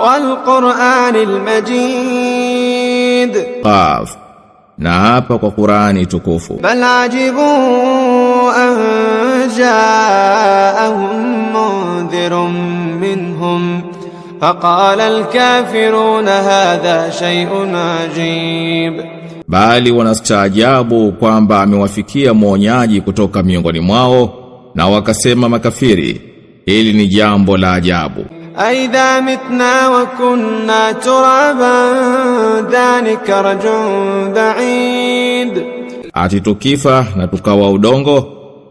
والقرآن المجيد قاف na hapa kwa Qur'ani tukufu. بل عجبوا أن جاءهم منذر منهم فقال الكافرون هذا شيء عجيب, bali wanastaajabu kwamba amewafikia mwonyaji kutoka miongoni mwao, na wakasema makafiri, hili ni jambo la ajabu. أَإِذَا مِتْنَا وَكُنَّا تُرَابًا ذَلِكَ رَجْعٌ بَعِيدٌ, ati tukifa na tukawa udongo,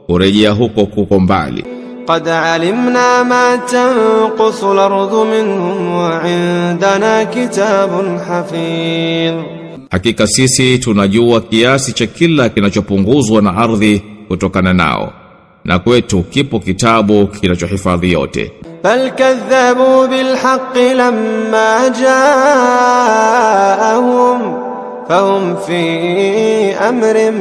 kurejea huko kuko mbali. قَدْ عَلِمْنَا مَا تَنقُصُ الْأَرْضُ مِنْهُمْ وَعِندَنَا كِتَابٌ حَفِيظٌ, hakika sisi tunajua kiasi cha kila kinachopunguzwa na ardhi kutokana nao, na kwetu kipo kitabu kinachohifadhi yote. بل كذبوا بالحق لما جاءهم فهم في أمر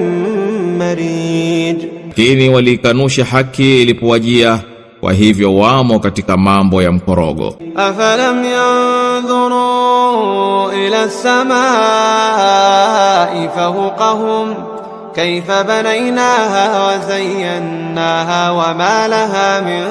مريج, lakini walikanusha haki ilipowajia, kwa hivyo wamo katika mambo ya mkorogo. أفلم ينظروا إلى السماء فوقهم كيف بنيناها وزيناها وما لها من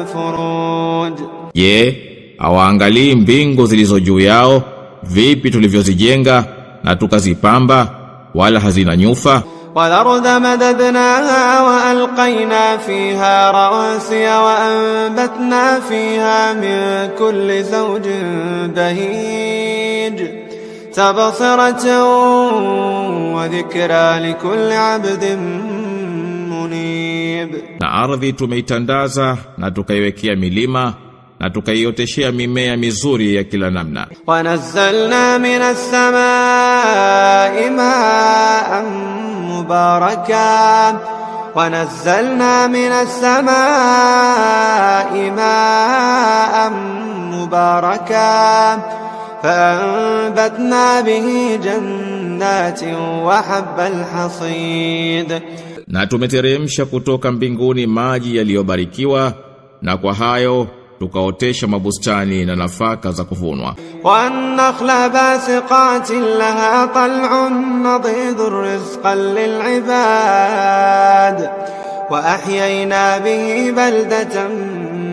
فروج, Je, hawaangalii mbingu zilizo juu yao, vipi tulivyozijenga na tukazipamba, wala hazina nyufa? والأرض مددناها وألقينا فيها رواسي وأنبتنا فيها من كل زوج بهيج تبصرة وذكرى لكل عبد منيب. Na ardhi tumeitandaza na tukaiwekea milima na tukaioteshea mimea mizuri ya kila namna. ونزلنا من السماء ماء مباركا ونزلنا من السماء ماء مباركا فأنبتنا به جنات وحب الحصيد, na tumeteremsha kutoka mbinguni maji yaliyobarikiwa, na kwa hayo tukaotesha mabustani na nafaka za kuvunwa. والنخل باسقات لها طلع نضيد رزقا للعباد وأحيينا به بلدة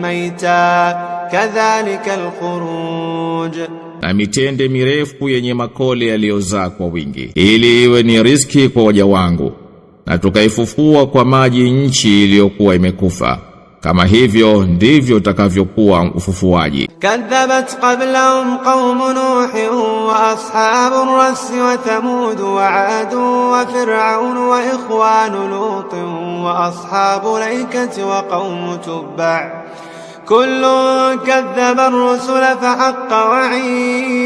ميتا كذلك الخروج, na mitende mirefu yenye makole yaliyozaa kwa wingi, ili iwe ni riziki kwa waja wangu, na tukaifufua kwa maji nchi iliyokuwa imekufa, kama hivyo ndivyo utakavyokuwa ufufuaji. كذبت قبلهم قوم نوح وأصحاب الرس وثمود وعاد وفرعون وإخوان لوط وأصحاب الأيكة وقوم تبع كل كذب الرسل فحق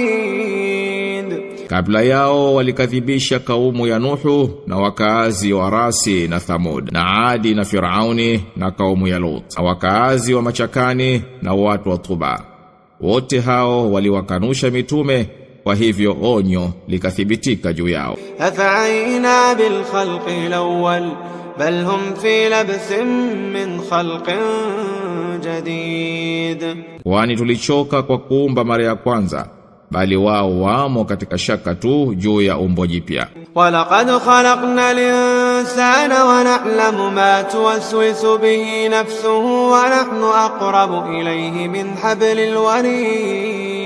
وعيد. Kabla yao walikadhibisha kaumu ya Nuhu na wakaazi wa Rasi na Thamud, na Adi na Firauni na kaumu ya Lut, na wakaazi wa machakani na watu wa Tuba. Wote hao waliwakanusha mitume, kwa hivyo onyo likathibitika juu yao. أفعينا بالخلق الأول بل هم في لبس من خلق جديد, kwani tulichoka kwa kuumba mara ya kwanza, bali wao wamo katika shaka tu juu ya umbo jipya. ولقد خلقنا الإنسان ونعلم ما توسوس به نفسه ونحن أقرب إليه من حبل الوريد,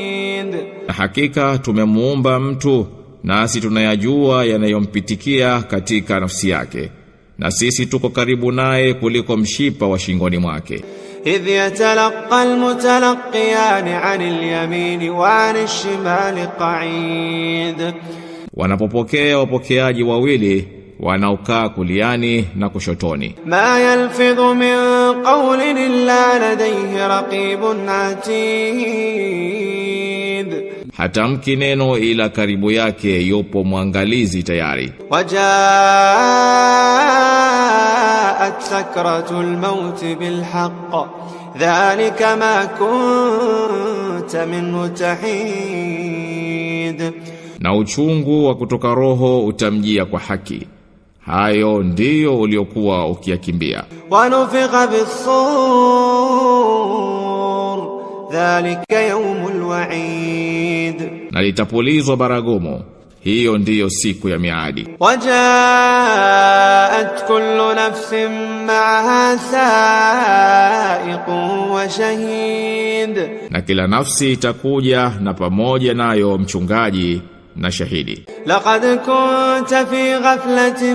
hakika tumemuumba mtu, nasi tunayajua yanayompitikia katika nafsi yake, na sisi tuko karibu naye kuliko mshipa wa shingoni mwake. إذ يتلقى المتلقيان عن اليمين وعن الشمال قعيد, wanapopokea wapokeaji wawili wanaokaa kuliani na kushotoni. ما يلفظ من قول إلا لديه رقيب عتيد, hatamki neno ila karibu yake yupo mwangalizi tayari. وجاءت سكرة الموت بالحق ذلك ما كنت منه تحيد, na uchungu wa kutoka roho utamjia kwa haki, hayo ndiyo uliokuwa ukiyakimbia. ونفخ بالصور ذلك يوم الوعيد. Na litapulizwa baragumu, hiyo ndiyo siku ya miadi. وجاءت كل نفس معها سائق وشهيد. Na kila nafsi itakuja na pamoja nayo mchungaji na shahidi. لقد كنت في غفلة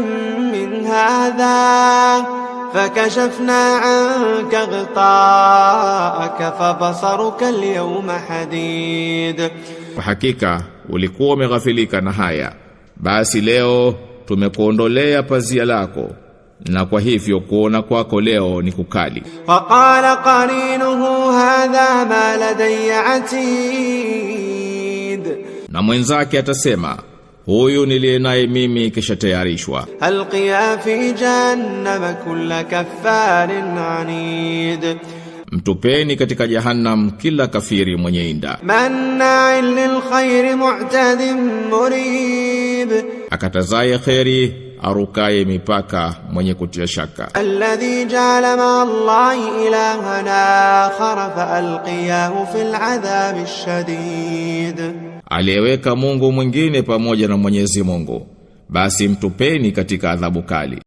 من هذا فكشفنا عنك غطاءك فبصرك اليوم حديد. Kwa hakika ulikuwa umeghafilika na haya, basi leo tumekuondolea pazia lako, na kwa hivyo kuona kwako leo ni kukali. وقال قرينه هذا ما لدي عتيد. Na mwenzake atasema, huyu niliye naye mimi kisha tayarishwa. ألقيا في جهنم كل كفار عنيد. Mtupeni katika jahannam kila kafiri mwenye inda. مناع للخير معتد مريب. Akatazaye kheri, arukaye mipaka, mwenye kutia shaka. الذي جعل مع الله إلهنا آخر فألقياه في العذاب الشديد. Aliyeweka Mungu mwingine pamoja na Mwenyezi Mungu, basi mtupeni katika adhabu kali.